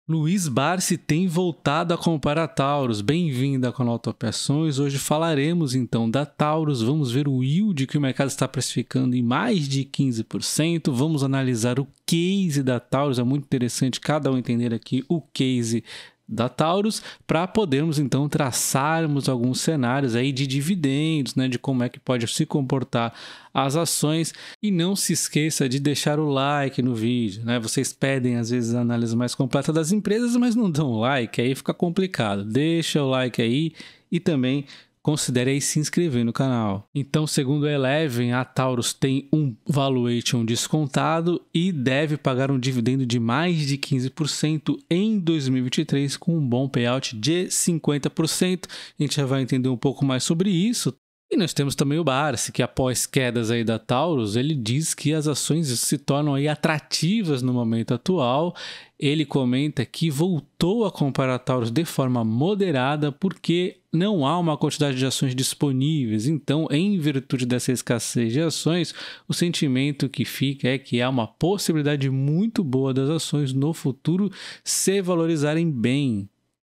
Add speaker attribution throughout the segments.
Speaker 1: Luiz Barsi tem voltado a comprar a Taurus. Bem-vindo à Canal Top Ações. Hoje falaremos então da Taurus, vamos ver o yield que o mercado está precificando em mais de 15%, vamos analisar o case da Taurus, é muito interessante cada um entender aqui o case da Taurus, para podermos então traçarmos alguns cenários aí de dividendos, né, de como é que pode se comportar as ações. E não se esqueça de deixar o like no vídeo, né? Vocês pedem às vezes a análise mais completa das empresas, mas não dão like, aí fica complicado. Deixa o like aí e também considere aí se inscrever no canal. Então, segundo a Eleven, a Taurus tem um valuation descontado e deve pagar um dividendo de mais de 15% em 2023 com um bom payout de 50%. A gente já vai entender um pouco mais sobre isso. E nós temos também o Barsi, que após quedas aí da Taurus, ele diz que as ações se tornam aí atrativas no momento atual. Ele comenta que voltou a comprar a Taurus de forma moderada porque não há uma quantidade de ações disponíveis. Então, em virtude dessa escassez de ações, o sentimento que fica é que há uma possibilidade muito boa das ações no futuro se valorizarem bem.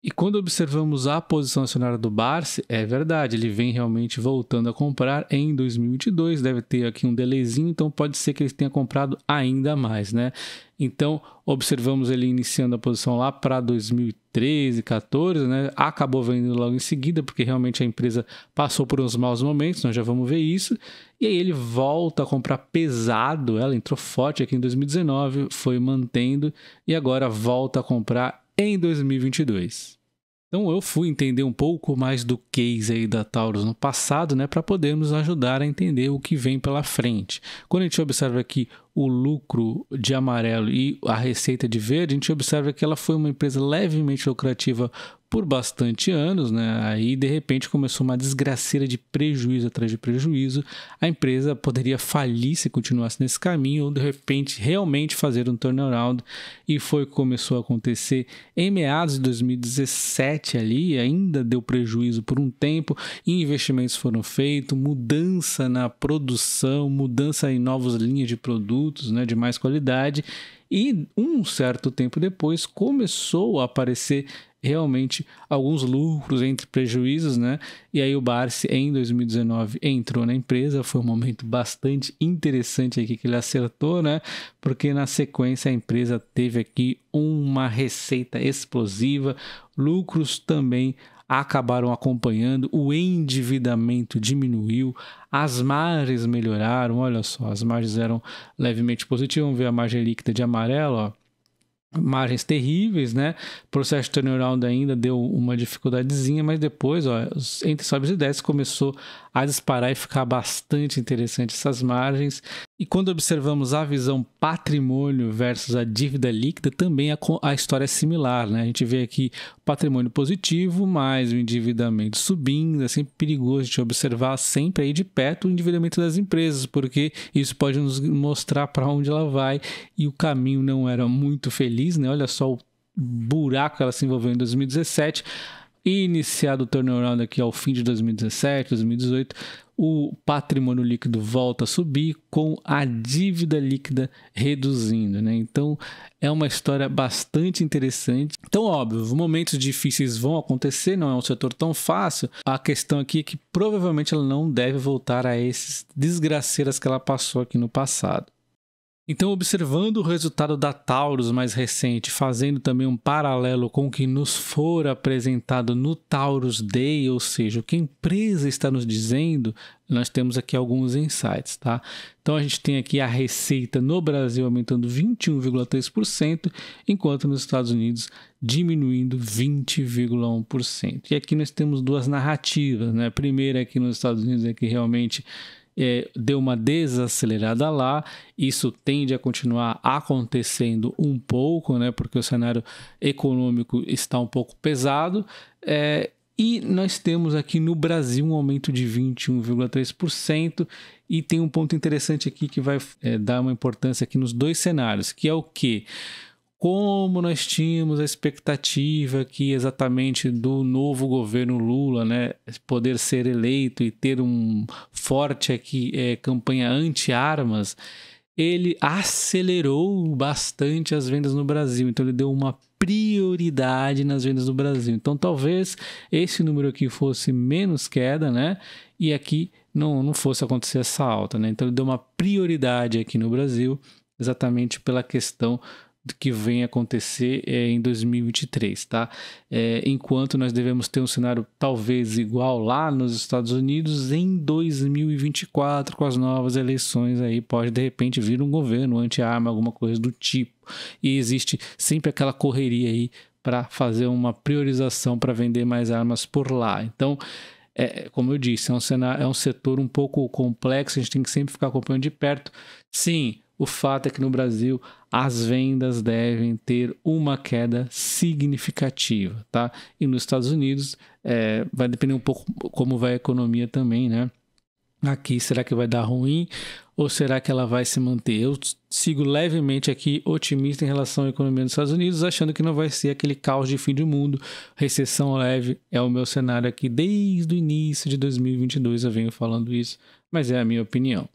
Speaker 1: E quando observamos a posição acionária do Barsi, é verdade, ele vem realmente voltando a comprar em 2022, deve ter aqui um delayzinho, então pode ser que ele tenha comprado ainda mais, né? Então, observamos ele iniciando a posição lá para 2013, 14, né? Acabou vendendo logo em seguida, porque realmente a empresa passou por uns maus momentos, nós já vamos ver isso. E aí ele volta a comprar pesado, ela entrou forte aqui em 2019, foi mantendo e agora volta a comprar em 2022. Então eu fui entender um pouco mais do case aí da Taurus no passado, né, para podermos ajudar a entender o que vem pela frente. Quando a gente observa aqui o lucro de amarelo e a receita de verde, a gente observa que ela foi uma empresa levemente lucrativa por bastante anos, né? Aí de repente começou uma desgraceira de prejuízo atrás de prejuízo. A empresa poderia falir se continuasse nesse caminho ou de repente realmente fazer um turnaround, e foi o que começou a acontecer em meados de 2017 ali, ainda deu prejuízo por um tempo, investimentos foram feitos, mudança na produção, mudança em novas linhas de produtos, né, de mais qualidade, e um certo tempo depois começou a aparecer realmente alguns lucros entre prejuízos, né? E aí o Barsi em 2019 entrou na empresa, foi um momento bastante interessante aqui que ele acertou, né? Porque na sequência a empresa teve aqui uma receita explosiva, lucros também acabaram acompanhando, o endividamento diminuiu, as margens melhoraram, olha só, as margens eram levemente positivas, vamos ver a margem líquida de amarelo, ó. Margens terríveis, né? O processo de turnaround ainda deu uma dificuldadezinha, mas depois, ó, entre sobes e desces, começou a disparar e ficar bastante interessante essas margens. E quando observamos a visão patrimônio versus a dívida líquida, também a história é similar, né? A gente vê aqui patrimônio positivo, mais o endividamento subindo. É sempre perigoso a gente observar sempre aí de perto o endividamento das empresas, porque isso pode nos mostrar para onde ela vai, e o caminho não era muito feliz, né? Olha só o buraco que ela se envolveu em 2017, iniciado o turnaround aqui ao fim de 2017, 2018, o patrimônio líquido volta a subir com a dívida líquida reduzindo, né? Então é uma história bastante interessante. Então, óbvio, momentos difíceis vão acontecer, não é um setor tão fácil. A questão aqui é que provavelmente ela não deve voltar a esses desgraceiras que ela passou aqui no passado. Então, observando o resultado da Taurus mais recente, fazendo também um paralelo com o que nos for apresentado no Taurus Day, ou seja, o que a empresa está nos dizendo, nós temos aqui alguns insights, tá? Então, a gente tem aqui a receita no Brasil aumentando 21,3%, enquanto nos Estados Unidos diminuindo 20,1%. E aqui nós temos duas narrativas, né? A primeira aqui nos Estados Unidos é que realmente deu uma desacelerada lá, isso tende a continuar acontecendo um pouco, né, porque o cenário econômico está um pouco pesado, e nós temos aqui no Brasil um aumento de 21,3%, e tem um ponto interessante aqui que vai dar uma importância aqui nos dois cenários, que é o quê? Como nós tínhamos a expectativa que exatamente do novo governo Lula, né, poder ser eleito e ter um forte aqui, campanha anti-armas, ele acelerou bastante as vendas no Brasil, então ele deu uma prioridade nas vendas no Brasil. Então talvez esse número aqui fosse menos queda, né? E aqui não fosse acontecer essa alta, né? Então ele deu uma prioridade aqui no Brasil, exatamente pela questão que vem acontecer em 2023, tá? Enquanto nós devemos ter um cenário talvez igual lá nos Estados Unidos em 2024, com as novas eleições aí, pode de repente vir um governo anti-arma, alguma coisa do tipo. E existe sempre aquela correria aí para fazer uma priorização para vender mais armas por lá. Então, como eu disse, é um setor um pouco complexo, a gente tem que sempre ficar acompanhando de perto. Sim, o fato é que no Brasil as vendas devem ter uma queda significativa, tá? E nos Estados Unidos vai depender um pouco como vai a economia também, né? Aqui, será que vai dar ruim ou será que ela vai se manter? Eu sigo levemente aqui otimista em relação à economia dos Estados Unidos, achando que não vai ser aquele caos de fim do mundo. Recessão leve é o meu cenário aqui desde o início de 2022, eu venho falando isso, mas é a minha opinião.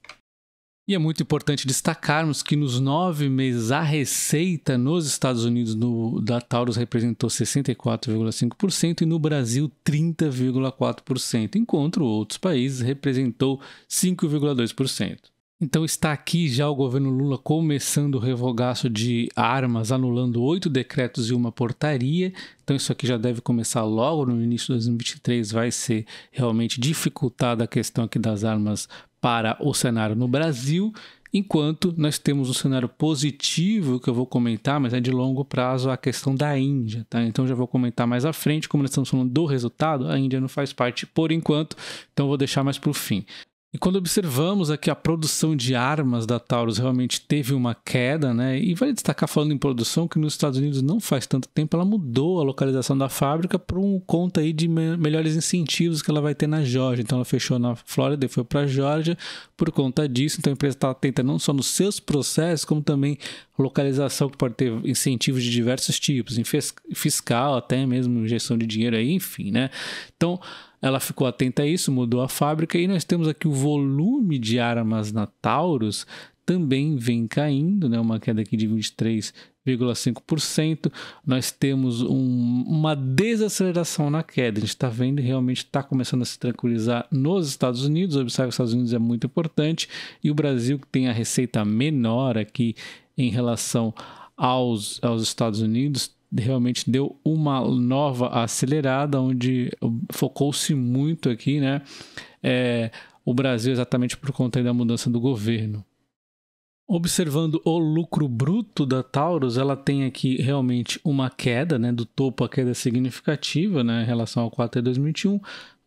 Speaker 1: E é muito importante destacarmos que nos 9 meses a receita nos Estados Unidos da Taurus representou 64,5% e no Brasil 30,4%, enquanto outros países representou 5,2%. Então está aqui já o governo Lula começando o revogaço de armas, anulando 8 decretos e uma portaria. Então isso aqui já deve começar logo no início de 2023, vai ser realmente dificultada a questão aqui das armas para o cenário no Brasil, enquanto nós temos um cenário positivo que eu vou comentar, mas é de longo prazo, a questão da Índia, tá? Então já vou comentar mais à frente, como nós estamos falando do resultado, a Índia não faz parte por enquanto, então vou deixar mais para o fim. E quando observamos aqui a produção de armas da Taurus realmente teve uma queda, né? E vale destacar, falando em produção, que nos Estados Unidos não faz tanto tempo ela mudou a localização da fábrica por conta aí de melhores incentivos que ela vai ter na Geórgia. Então ela fechou na Flórida e foi para a Geórgia por conta disso. Então a empresa está atenta não só nos seus processos, como também localização que pode ter incentivos de diversos tipos, em fiscal, até mesmo injeção de dinheiro aí, enfim, né? Então ela ficou atenta a isso, mudou a fábrica e nós temos aqui o volume de armas na Taurus também vem caindo, né? Uma queda aqui de 23,5%. Nós temos uma desaceleração na queda. A gente está vendo e realmente está começando a se tranquilizar nos Estados Unidos. Observe que os Estados Unidos é muito importante e o Brasil, que tem a receita menor aqui em relação aos Estados Unidos, realmente deu uma nova acelerada, onde focou-se muito aqui, né? O Brasil, exatamente por conta da mudança do governo. Observando o lucro bruto da Taurus, ela tem aqui realmente uma queda, né? Do topo a queda significativa, né? Em relação ao 4 de 2021.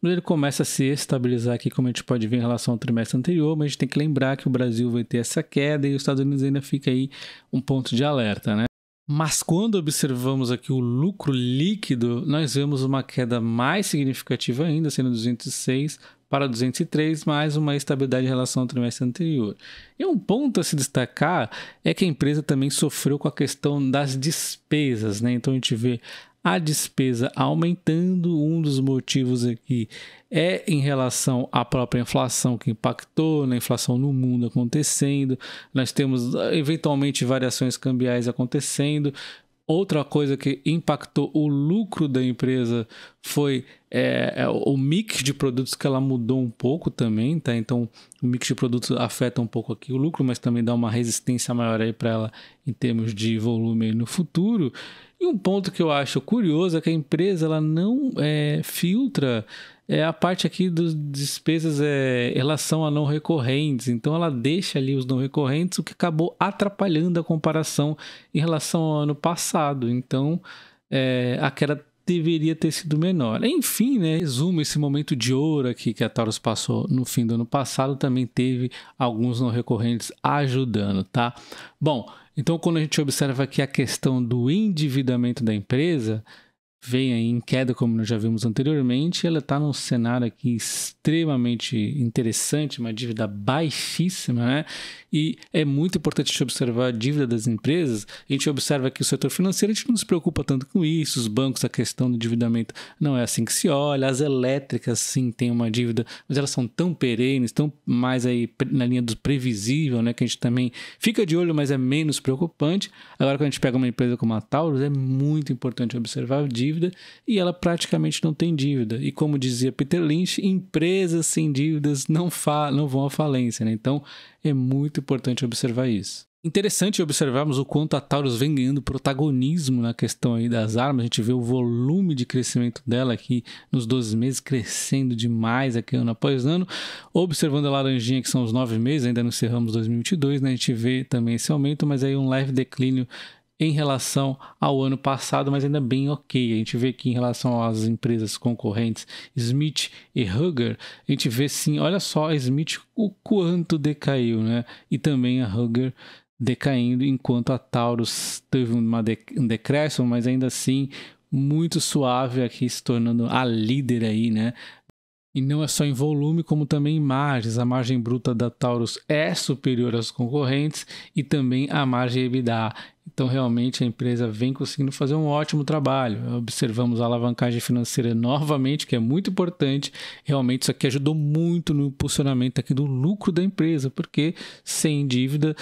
Speaker 1: Mas ele começa a se estabilizar aqui, como a gente pode ver em relação ao trimestre anterior, mas a gente tem que lembrar que o Brasil vai ter essa queda e os Estados Unidos ainda fica aí um ponto de alerta, né? Mas quando observamos aqui o lucro líquido, nós vemos uma queda mais significativa ainda, sendo 206 para 203, mais uma estabilidade em relação ao trimestre anterior. E um ponto a se destacar é que a empresa também sofreu com a questão das despesas, né? Então a gente vê a despesa aumentando. Um dos motivos aqui é em relação à própria inflação que impactou, na inflação no mundo acontecendo. Nós temos eventualmente variações cambiais acontecendo. Outra coisa que impactou o lucro da empresa foi o mix de produtos, que ela mudou um pouco também, tá? Então o mix de produtos afeta um pouco aqui o lucro, mas também dá uma resistência maior aí para ela em termos de volume no futuro. E um ponto que eu acho curioso é que a empresa ela não filtra a parte aqui das despesas em relação a não recorrentes. Então ela deixa ali os não recorrentes, o que acabou atrapalhando a comparação em relação ao ano passado. Então a queda deveria ter sido menor. Enfim, né, resumo, esse momento de ouro aqui que a Taurus passou no fim do ano passado também teve alguns não recorrentes ajudando, tá? Bom, então quando a gente observa aqui a questão do endividamento da empresa, vem aí em queda, como nós já vimos anteriormente, ela está num cenário aqui extremamente interessante, uma dívida baixíssima, né? e é muito importante a gente observar a dívida das empresas. A gente observa que o setor financeiro, a gente não se preocupa tanto com isso, os bancos, a questão do endividamento não é assim que se olha, as elétricas sim têm uma dívida, mas elas são tão perenes, tão mais aí na linha do previsível, né, que a gente também fica de olho, mas é menos preocupante. Agora, quando a gente pega uma empresa como a Taurus, é muito importante observar a dívida, e ela praticamente não tem dívida. E como dizia Peter Lynch, empresas sem dívidas não vão à falência, né? Então, é muito importante observar isso. Interessante observarmos o quanto a Taurus vem ganhando protagonismo na questão aí das armas. A gente vê o volume de crescimento dela aqui nos 12 meses crescendo demais aqui ano após ano. Observando a laranjinha, que são os 9 meses, ainda não encerramos 2022, né? A gente vê também esse aumento, mas aí um leve declínio em relação ao ano passado, mas ainda bem ok. A gente vê aqui em relação às empresas concorrentes, Smith e Hugger, a gente vê sim, olha só a Smith o quanto decaiu, né? E também a Hugger decaindo, enquanto a Taurus teve um decréscimo, mas ainda assim muito suave aqui, se tornando a líder aí, né? E não é só em volume, como também em margens. A margem bruta da Taurus é superior aos concorrentes e também a margem EBITDA. Então, realmente, a empresa vem conseguindo fazer um ótimo trabalho. Observamos a alavancagem financeira novamente, que é muito importante. Realmente, isso aqui ajudou muito no impulsionamento aqui do lucro da empresa, porque sem dívida,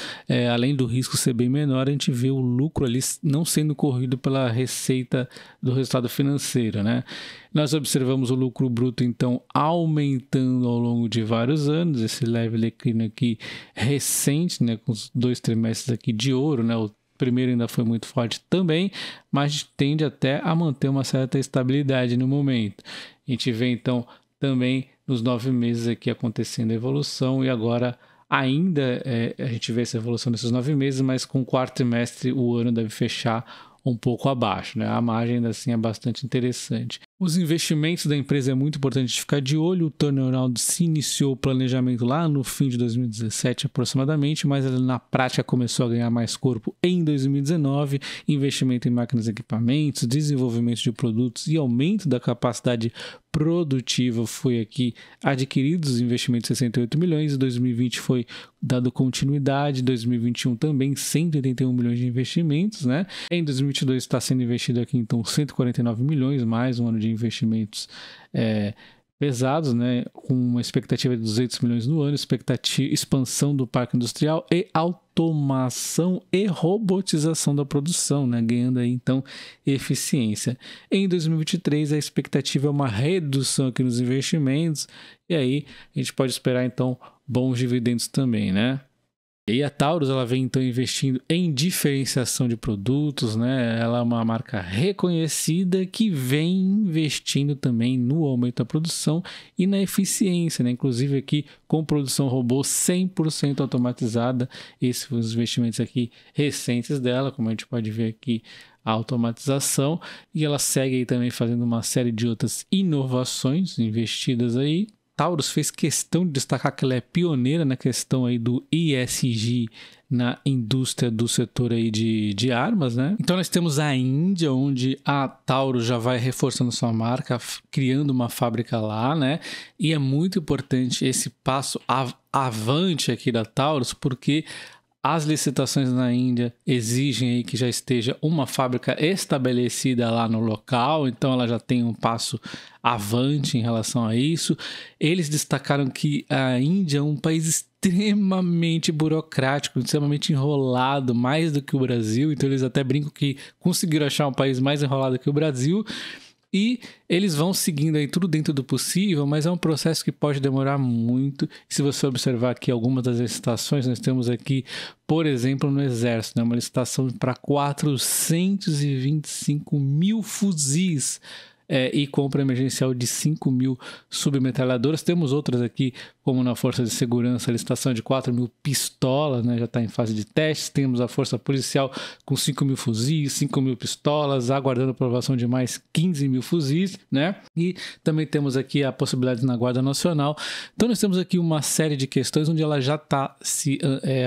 Speaker 1: além do risco ser bem menor, a gente vê o lucro ali não sendo corrido pela receita do resultado financeiro, né? Nós observamos o lucro bruto, então, aumentando ao longo de vários anos. Esse leve declínio aqui recente, né, com os 2 trimestres aqui de ouro, né? O primeiro ainda foi muito forte também, mas tende até a manter uma certa estabilidade no momento. A gente vê então também nos 9 meses aqui acontecendo a evolução, e agora ainda a gente vê essa evolução nesses 9 meses, mas com o quarto trimestre o ano deve fechar um pouco abaixo, né? A margem ainda assim é bastante interessante. Os investimentos da empresa é muito importante ficar de olho. O turnaround se iniciou o planejamento lá no fim de 2017 aproximadamente, mas ele na prática começou a ganhar mais corpo em 2019. Investimento em máquinas e equipamentos, desenvolvimento de produtos e aumento da capacidade produtiva foi aqui adquirido, os investimentos 68 milhões, em 2020 foi dado continuidade, 2021 também 181 milhões de investimentos, né? Em 2022 está sendo investido aqui então 149 milhões, mais um ano de investimentos pesados, né? Com uma expectativa de 200 milhões no ano, expansão do parque industrial e automação e robotização da produção, né? Ganhando aí então eficiência. Em 2023 a expectativa é uma redução aqui nos investimentos, e aí a gente pode esperar então bons dividendos também, né? E a Taurus, ela vem então investindo em diferenciação de produtos, né? Ela é uma marca reconhecida que vem investindo também no aumento da produção e na eficiência, né? Inclusive aqui com produção robô 100% automatizada. Esses foram os investimentos aqui recentes dela, como a gente pode ver aqui, a automatização, e ela segue aí também fazendo uma série de outras inovações investidas aí. Taurus fez questão de destacar que ela é pioneira na questão aí do ESG na indústria do setor aí de armas, né? Então nós temos a Índia, onde a Taurus já vai reforçando sua marca, criando uma fábrica lá, né? E é muito importante esse passo avante aqui da Taurus, porque as licitações na Índia exigem aí que já esteja uma fábrica estabelecida lá no local, então ela já tem um passo avante em relação a isso. Eles destacaram que a Índia é um país extremamente burocrático, extremamente enrolado, mais do que o Brasil, então eles até brincam que conseguiram achar um país mais enrolado que o Brasil. E eles vão seguindo aí tudo dentro do possível, mas é um processo que pode demorar muito. E se você observar aqui algumas das licitações, nós temos aqui, por exemplo, no Exército, né, uma licitação para 425 mil fuzis e compra emergencial de 5 mil submetralhadoras. Temos outras aqui, como na Força de Segurança, a licitação de 4 mil pistolas, né, já está em fase de testes. Temos a Força Policial com 5 mil fuzis, 5 mil pistolas, aguardando aprovação de mais 15 mil fuzis, né? E também temos aqui a possibilidade na Guarda Nacional. Então nós temos aqui uma série de questões onde ela já está se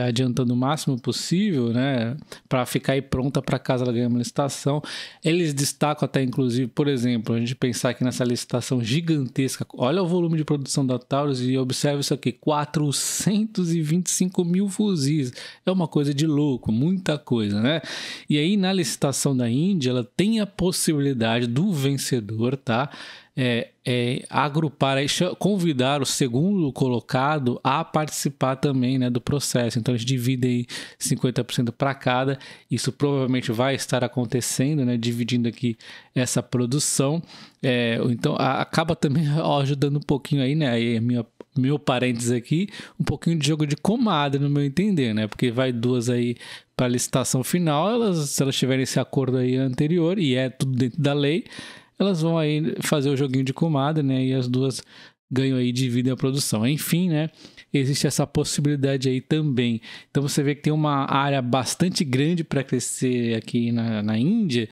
Speaker 1: adiantando o máximo possível, né, para ficar aí pronta para caso ela ganhe uma licitação. Eles destacam até, inclusive, por exemplo, a gente pensar aqui nessa licitação gigantesca, olha o volume de produção da Taurus e observa observa isso aqui, 425 mil fuzis, é uma coisa de louco, muita coisa, né? E aí na licitação da Índia, ela tem a possibilidade do vencedor, tá? Agrupar, convidar o segundo colocado a participar também, né, do processo. Então, eles dividem aí 50% para cada. Isso provavelmente vai estar acontecendo, né, dividindo aqui essa produção. Então, acaba também ajudando um pouquinho aí, né, aí meu parênteses aqui, um pouquinho de jogo de comadre, no meu entender, né, porque vai duas aí para a licitação final, se elas tiverem esse acordo aí anterior, e é tudo dentro da lei, elas vão aí fazer o joguinho de comadre, né? E as duas ganham aí, dividem a produção. Enfim, né? Existe essa possibilidade aí também. Então você vê que tem uma área bastante grande para crescer aqui na Índia.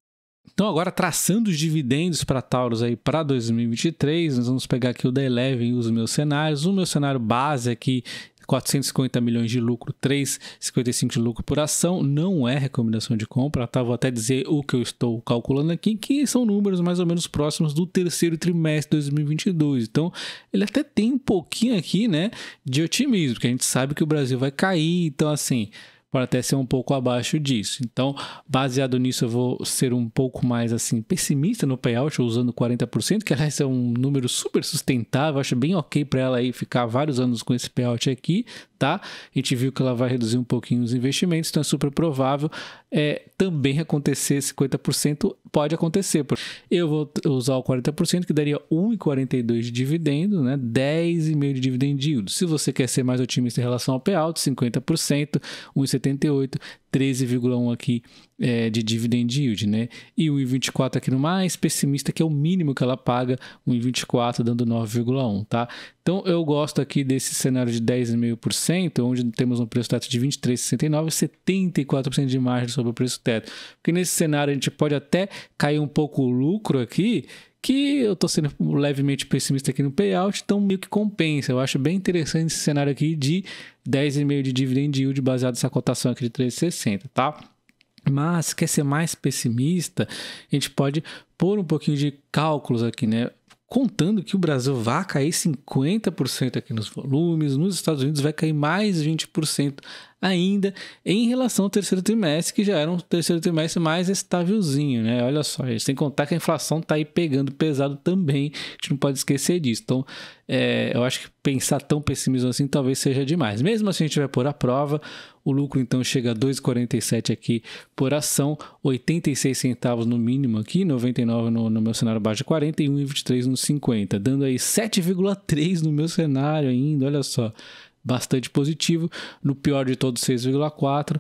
Speaker 1: Então agora traçando os dividendos para Taurus aí para 2023, nós vamos pegar aqui o da Eleven e os meus cenários. O meu cenário base aqui, 450 milhões de lucro, 3,55 de lucro por ação, não é recomendação de compra, tá? Vou até dizer o que eu estou calculando aqui, que são números mais ou menos próximos do terceiro trimestre de 2022. Então, ele até tem um pouquinho aqui, né, de otimismo, porque a gente sabe que o Brasil vai cair, então assim, pode até ser um pouco abaixo disso. Então, baseado nisso, eu vou ser um pouco mais assim pessimista no payout, usando 40%, que aliás é um número super sustentável, acho bem ok para ela aí ficar vários anos com esse payout aqui, tá? A gente viu que ela vai reduzir um pouquinho os investimentos, então é super provável também acontecer 50%, pode acontecer. Eu vou usar o 40%, que daria 1,42 de dividendo, né? 10,5 de dividend yield. Se você quer ser mais otimista em relação ao payout, 50%, 1,78, 13,1 aqui de dividend yield, né? E 1,24 aqui no mais pessimista, que é o mínimo que ela paga, 1,24 dando 9,1, tá? Então eu gosto aqui desse cenário de 10,5%, onde temos um preço teto de 23,69, 74% de margem sobre o preço teto. Porque nesse cenário a gente pode até cair um pouco o lucro aqui, que eu estou sendo levemente pessimista aqui no payout, então meio que compensa. Eu acho bem interessante esse cenário aqui de 10,5 de dividend yield baseado nessa cotação aqui de 3,60, tá? Mas quer ser mais pessimista, a gente pode pôr um pouquinho de cálculos aqui, né? Contando que o Brasil vai cair 50% aqui nos volumes, nos Estados Unidos vai cair mais 20% ainda em relação ao terceiro trimestre, que já era um terceiro trimestre mais estávelzinho, né? Olha só, sem contar que a inflação está aí pegando pesado também, a gente não pode esquecer disso. Então, eu acho que pensar tão pessimismo assim talvez seja demais. Mesmo assim, a gente vai pôr à prova, o lucro então chega a 2,47 aqui por ação, 86 centavos no mínimo aqui, 99 no meu cenário baixo de 40 e 1,23 no 50, dando aí 7,3 no meu cenário ainda, olha só. Bastante positivo, no pior de todos 6,4,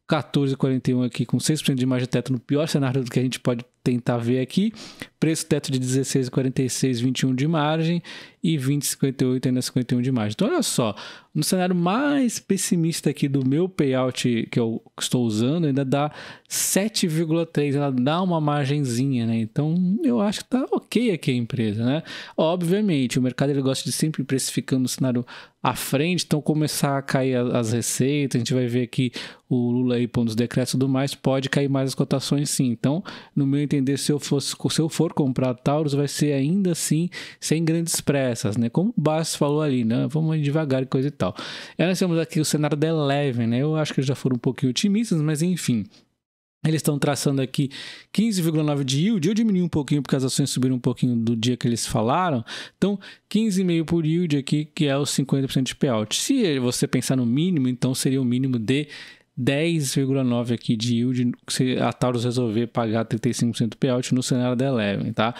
Speaker 1: 14,41 aqui com 6% de margem de teto no pior cenário do que a gente pode tentar ver aqui, preço teto de 16,46, 21 de margem e 20,58 ainda 51 de margem. Então olha só, no cenário mais pessimista aqui do meu payout que eu estou usando, ainda dá 7,3, ela dá uma margenzinha, né? Então eu acho que tá ok aqui a empresa, né? Obviamente, o mercado ele gosta de sempre precificando o cenário à frente, então começar a cair as receitas, a gente vai ver aqui o Lula aí pondo os decretos e tudo mais, pode cair mais as cotações sim. Então, no meu entender, se eu for comprar Taurus, vai ser ainda assim sem grandes pressas, né? Como o Bastos falou ali, né? Vamos ir devagar e coisa e tal. E nós temos aqui o cenário da Eleven, né? Eu acho que eles já foram um pouquinho otimistas, mas enfim. Eles estão traçando aqui 15,9 de yield. Eu diminui um pouquinho porque as ações subiram um pouquinho do dia que eles falaram. Então, 15,5 por yield aqui, que é os 50% de payout. Se você pensar no mínimo, então seria o mínimo de 10,9 aqui de yield se a Taurus resolver pagar 35% payout no cenário da Eleven, tá?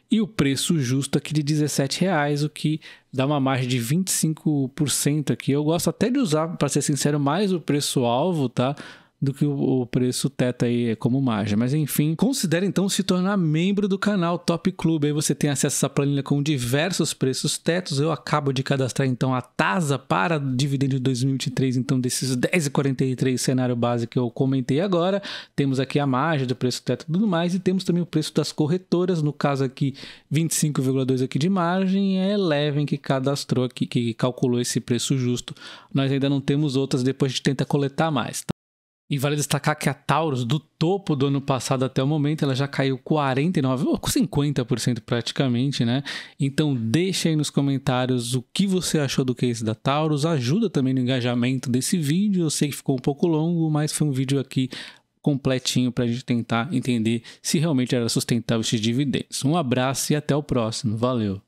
Speaker 1: E o preço justo aqui de R$17,00, o que dá uma margem de 25% aqui. Eu gosto até de usar, para ser sincero, mais o preço-alvo, tá? Do que o preço teto aí como margem. Mas enfim, considere então se tornar membro do canal Top Club. Aí você tem acesso a essa planilha com diversos preços tetos. Eu acabo de cadastrar então a TASA para dividendo de 2023, então desses 10,43 cenário base que eu comentei agora. Temos aqui a margem do preço teto e tudo mais, e temos também o preço das corretoras, no caso aqui 25,2 aqui de margem, é Eleven que cadastrou aqui, que calculou esse preço justo. Nós ainda não temos outras, depois a gente tenta coletar mais. E vale destacar que a Taurus, do topo do ano passado até o momento, ela já caiu 49%, ou 50% praticamente, né? Então deixa aí nos comentários o que você achou do case da Taurus. Ajuda também no engajamento desse vídeo. Eu sei que ficou um pouco longo, mas foi um vídeo aqui completinho para a gente tentar entender se realmente era sustentável esses dividendos. Um abraço e até o próximo. Valeu!